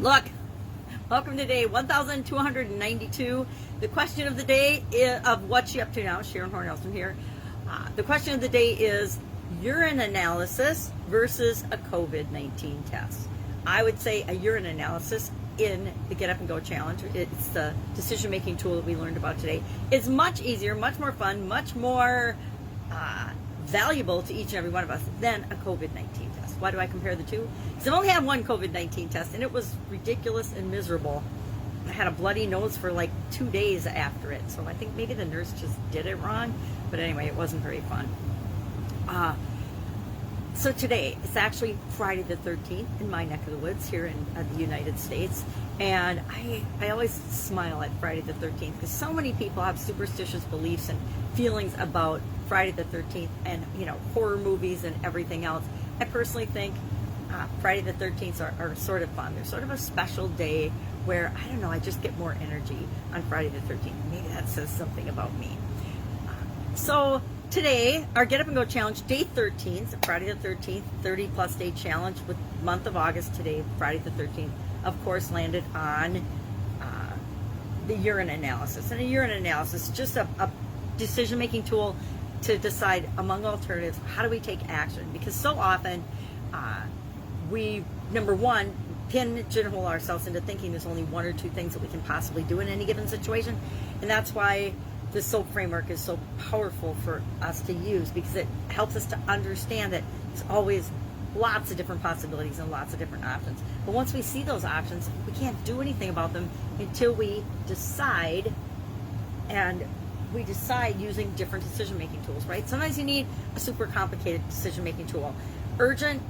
Look, welcome to day 1292. The question of the day of what you up to now. Sharon Horne-Ellstrom here. The question of the day is urine analysis versus a COVID-19 test. I would say a urine analysis in the Get Up and Go Challenge. It's the decision-making tool that we learned about today. It's much easier, much more fun, much more valuable to each and every one of us than a COVID-19 test. Why do I compare the two? Because I've only had one COVID-19 test, and it was ridiculous and miserable. I had a bloody nose for like 2 days after it, so I think maybe the nurse just did it wrong. But anyway, it wasn't very fun. So today, it's actually Friday the 13th in my neck of the woods here in the United States. And I always smile at Friday the 13th because so many people have superstitious beliefs and feelings about Friday the 13th and, you know, horror movies and everything else. I personally think Friday the 13th are sort of fun. They're sort of a special day where, I don't know, I just get more energy on Friday the 13th. Maybe that says something about me. So today, our Get Up and Go Challenge, day 13, Friday the 13th, 30 plus day challenge with month of August today, Friday the 13th, of course, landed on the urine analysis. And a urine analysis is just a decision-making tool to decide among alternatives, how do we take action? Because so often we, number one, pigeonhole ourselves into thinking there's only one or two things that we can possibly do in any given situation. And that's why the SOAP framework is so powerful for us to use, because it helps us to understand that there's always lots of different possibilities and lots of different options. But once we see those options, we can't do anything about them until we decide, and we decide using different decision-making tools, right? Sometimes you need a super complicated decision-making tool. Urgent,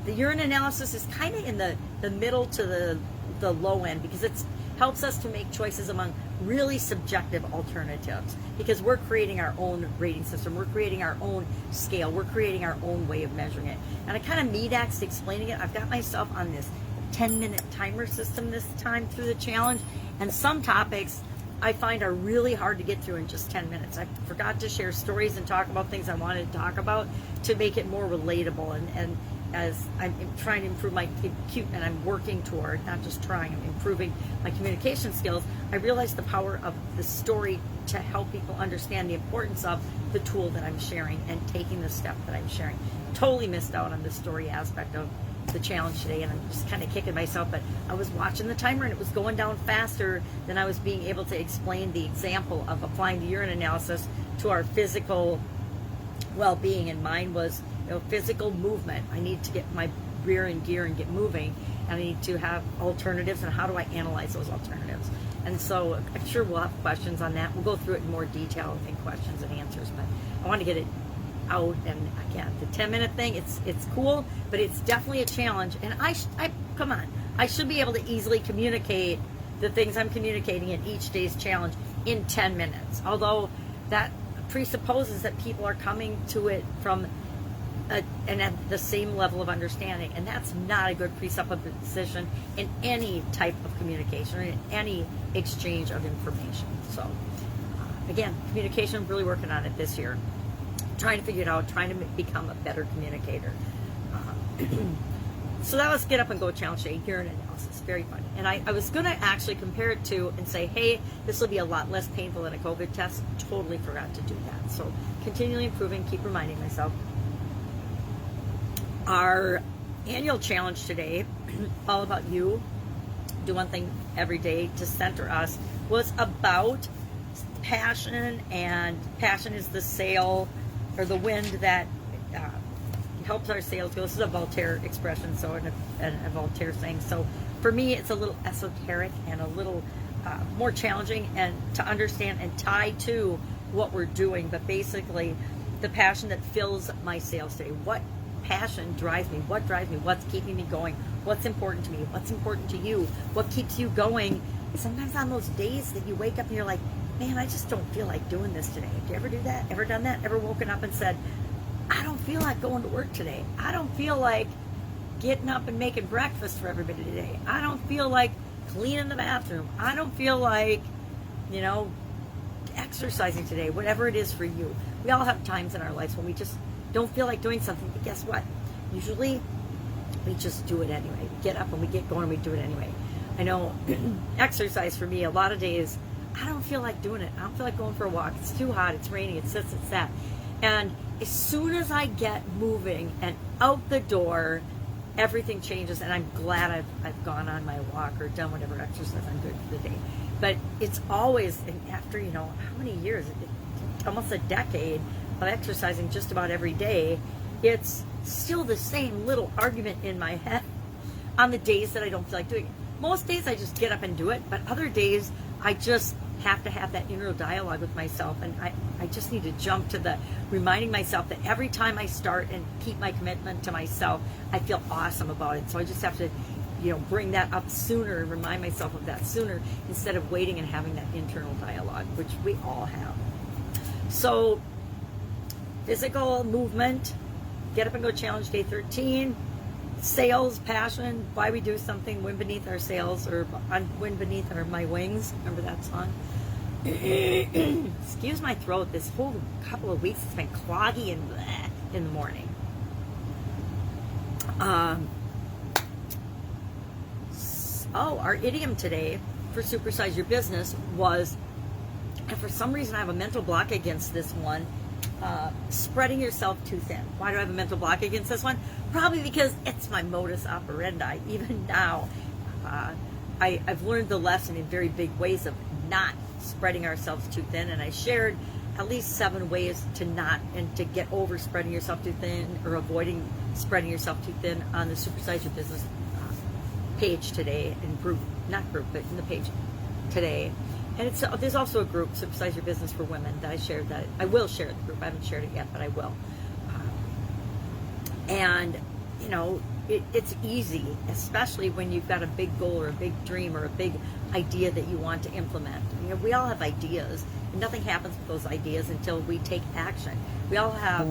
the urine analysis is kind of in the middle to the low end, because it helps us to make choices among really subjective alternatives, because we're creating our own rating system, we're creating our own scale, we're creating our own way of measuring it. And I kind of meat-axed explaining it. I've got myself on this 10-minute timer system this time through the challenge, and some topics I find are really hard to get through in just 10 minutes. I forgot to share stories and talk about things I wanted to talk about to make it more relatable. And as I'm trying to improve my and I'm working toward, not just trying, I'm improving my communication skills, I realized the power of the story to help people understand the importance of the tool that I'm sharing and taking the step that I'm sharing. Totally missed out on the story aspect of the challenge today, and I'm just kind of kicking myself, but I was watching the timer and it was going down faster than I was being able to explain the example of applying the urine analysis to our physical well-being. And mine was, you know, physical movement. I need to get my rear in gear and get moving, and I need to have alternatives, and how do I analyze those alternatives? And so I'm sure we'll have questions on that. We'll go through it in more detail in questions and answers, but I want to get it out. And again, the 10-minute thing, it's cool, but it's definitely a challenge. And I come on, I should be able to easily communicate the things I'm communicating in each day's challenge in 10 minutes. Although that presupposes that people are coming to it from and at the same level of understanding, and that's not a good presupposition in any type of communication or in any exchange of information. So again, communication, I'm really working on it this year, trying to figure it out, trying to become a better communicator. So that was Get Up and Go Challenge Day, urine analysis, very fun. And I was going to actually compare it to and say, hey, this will be a lot less painful than a COVID test. Totally forgot to do that. So continually improving, keep reminding myself. Our annual challenge today, all about you, do one thing every day to center us, was about passion. And passion is the sail or the wind that helps our sails go. This is a Voltaire expression, so and a Voltaire saying. So for me, it's a little esoteric and a little more challenging and to understand and tie to what we're doing. But basically, the passion that fills my sails today. What passion drives me? What drives me? What's keeping me going? What's important to me? What's important to you? What keeps you going? Sometimes on those days that you wake up and you're like, man, I just don't feel like doing this today. Have you ever do that? Ever done that? Ever woken up and said, I don't feel like going to work today. I don't feel like getting up and making breakfast for everybody today. I don't feel like cleaning the bathroom. I don't feel like, you know, exercising today. Whatever it is for you. We all have times in our lives when we just don't feel like doing something, but guess what? Usually we just do it anyway. We get up and we get going and we do it anyway. I know exercise for me, a lot of days, I don't feel like doing it. I don't feel like going for a walk. It's too hot. It's raining. It's this, it's that. And as soon as I get moving and out the door, everything changes. And I'm glad I've gone on my walk or done whatever exercise I'm doing for the day. But it's always, and after, how many years? Almost a decade of exercising just about every day. It's still the same little argument in my head on the days that I don't feel like doing it. Most days I just get up and do it, but other days I just have to have that inner dialogue with myself, and I just need to jump to the reminding myself that every time I start and keep my commitment to myself, I feel awesome about it. So I just have to, bring that up sooner and remind myself of that sooner instead of waiting and having that internal dialogue, which we all have. So physical movement, get up and go challenge day 13. Sales, passion, why we do something, wind beneath our sails, or wind beneath my wings. Remember that song? Excuse my throat. This whole couple of weeks it's been cloggy and bleh in the morning. Our idiom today for Supersize Your Business was, and for some reason I have a mental block against this one, spreading yourself too thin. Why do I have a mental block against this one? Probably because it's my modus operandi. Even now, I've learned the lesson in very big ways of not spreading ourselves too thin, and I shared at least 7 ways to not and to get over spreading yourself too thin or avoiding spreading yourself too thin on the Supersize Your Business page today, in group, not group, but in the page today. And there's also a group, Supersize Your Business for Women, that I shared that. I will share the group. I haven't shared it yet, but I will. And, it's easy, especially when you've got a big goal or a big dream or a big idea that you want to implement. We all have ideas, and nothing happens with those ideas until we take action. We all have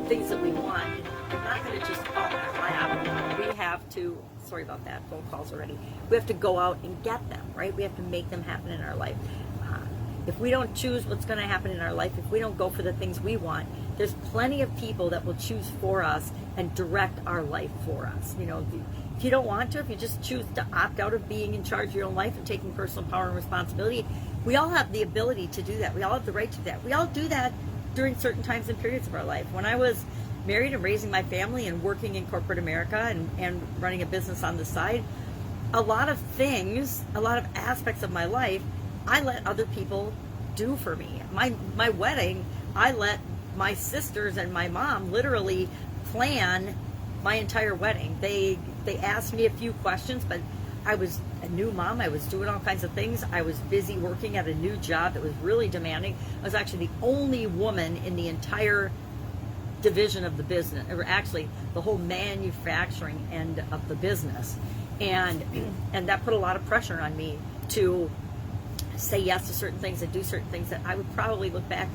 things that we want, and they're not going to just fall in our lap. We have to, sorry about that, phone calls already. We have to go out and get them, right? We have to make them happen in our life. If we don't choose what's going to happen in our life, if we don't go for the things we want, there's plenty of people that will choose for us and direct our life for us. If you don't want to, if you just choose to opt out of being in charge of your own life and taking personal power and responsibility, we all have the ability to do that. We all have the right to do that. We all do that during certain times and periods of our life. When I was married and raising my family and working in corporate America and running a business on the side, a lot of things, a lot of aspects of my life, I let other people do for me. My wedding, I let my sisters and my mom literally plan my entire wedding. They asked me a few questions, but I was a new mom. I was doing all kinds of things. I was busy working at a new job that was really demanding. I was actually the only woman in the entire division of the business, or actually the whole manufacturing end of the business. And that put a lot of pressure on me to say yes to certain things and do certain things that I would probably look back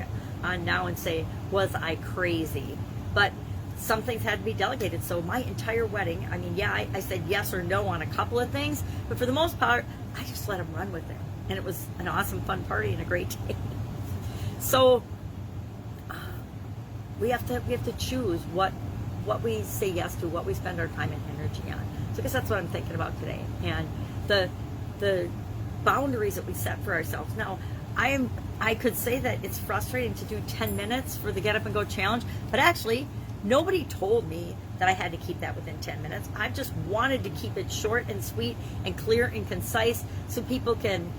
on now and say, was I crazy? But some things had to be delegated. So my entire wedding, I said yes or no on a couple of things, but for the most part, I just let them run with it. And it was an awesome, fun party and a great day. So we have to choose what we say yes to, what we spend our time and energy on. So I guess that's what I'm thinking about today. And the boundaries that we set for ourselves. Now, I could say that it's frustrating to do 10 minutes for the Get Up and Go challenge, but actually, nobody told me that I had to keep that within 10 minutes. I just wanted to keep it short and sweet and clear and concise so people can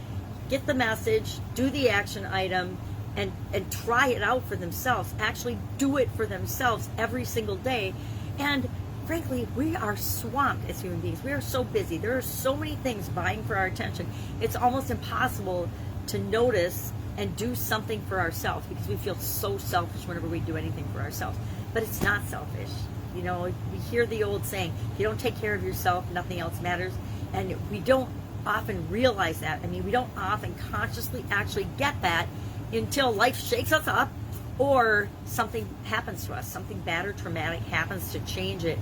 get the message, do the action item, and try it out for themselves, actually do it for themselves every single day. And frankly, we are swamped as human beings. We are so busy. There are so many things vying for our attention. It's almost impossible to notice and do something for ourselves because we feel so selfish whenever we do anything for ourselves. But it's not selfish. We hear the old saying, if you don't take care of yourself, nothing else matters. And we don't often realize that. We don't often consciously actually get that until life shakes us up or something happens to us, something bad or traumatic happens to change an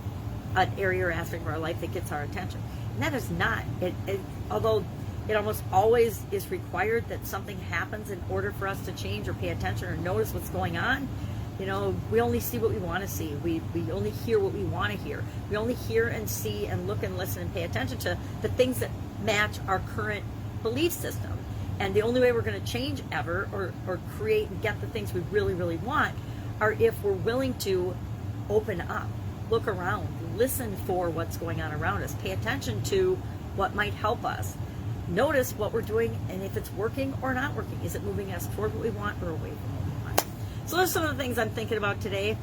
area or aspect of our life that gets our attention. And that is not, although it almost always is required that something happens in order for us to change or pay attention or notice what's going on, You know, we only see what we want to see. We only hear what we want to hear. We only hear and see and look and listen and pay attention to the things that match our current belief system. And the only way we're going to change ever or create and get the things we really, really want are if we're willing to open up, look around, listen for what's going on around us, pay attention to what might help us. Notice what we're doing and if it's working or not working. Is it moving us toward what we want or away from what we want? So those are some of the things I'm thinking about today.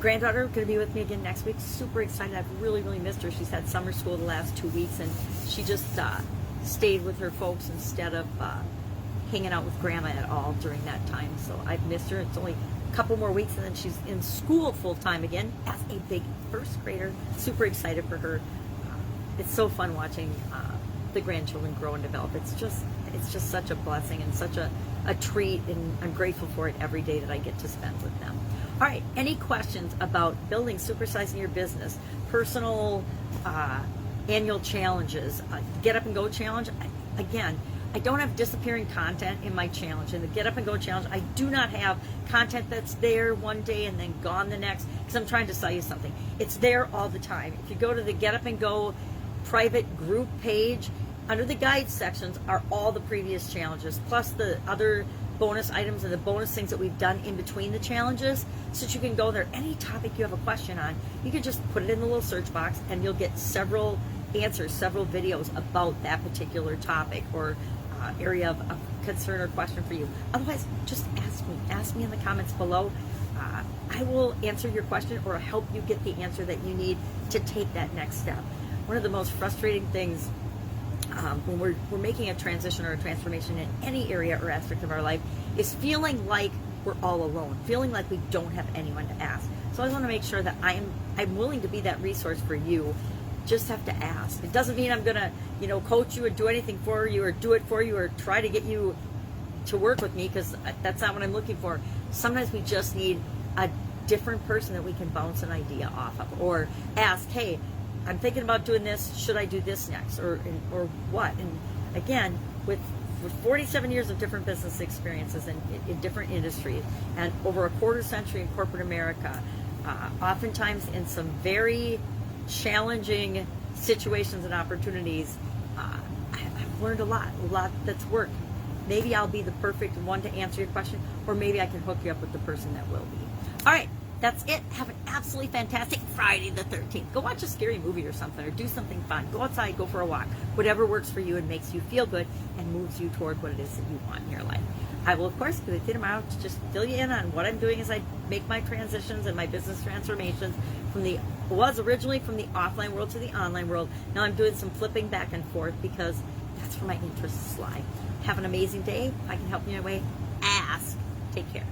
Granddaughter going to be with me again next week. Super excited. I've really, really missed her. She's had summer school the last 2 weeks, and she just stayed with her folks instead of hanging out with Grandma at all during that time. So I've missed her. It's only a couple more weeks, and then she's in school full time again as a big first grader. Super excited for her. It's so fun watching the grandchildren grow and develop. It's just such a blessing and such a treat, and I'm grateful for it every day that I get to spend with them. All right, any questions about building, supersizing your business, personal annual challenges, Get Up and Go challenge? Again, I don't have disappearing content in my challenge. In the Get Up and Go challenge, I do not have content that's there one day and then gone the next, because I'm trying to sell you something. It's there all the time. If you go to the Get Up and Go private group page, under the guide sections are all the previous challenges, plus the other bonus items and the bonus things that we've done in between the challenges, so that you can go there. Any topic you have a question on, you can just put it in the little search box and you'll get several answers, several videos about that particular topic or area of concern or question for you. Otherwise, just ask me in the comments below. I will answer your question or help you get the answer that you need to take that next step. One of the most frustrating things when we're making a transition or a transformation in any area or aspect of our life is feeling like we're all alone, feeling like we don't have anyone to ask. So I want to make sure that I'm willing to be that resource for you. Just have to ask. It doesn't mean I'm gonna, coach you or do anything for you or do it for you or try to get you to work with me, because that's not what I'm looking for. Sometimes we just need a different person that we can bounce an idea off of, or ask, hey, I'm thinking about doing this. Should I do this next, or what? And again, with 47 years of different business experiences in different industries, and over a quarter century in corporate America, oftentimes in some very challenging situations and opportunities, I've learned a lot that's worked. Maybe I'll be the perfect one to answer your question, or maybe I can hook you up with the person that will be. All right. That's it. Have an absolutely fantastic Friday the 13th. Go watch a scary movie or something, or do something fun. Go outside, go for a walk. Whatever works for you and makes you feel good and moves you toward what it is that you want in your life. I will, of course, be with you tomorrow to just fill you in on what I'm doing as I make my transitions and my business transformations originally from the offline world to the online world. Now I'm doing some flipping back and forth because that's where my interests lie. Have an amazing day. If I can help you in a way, ask. Take care.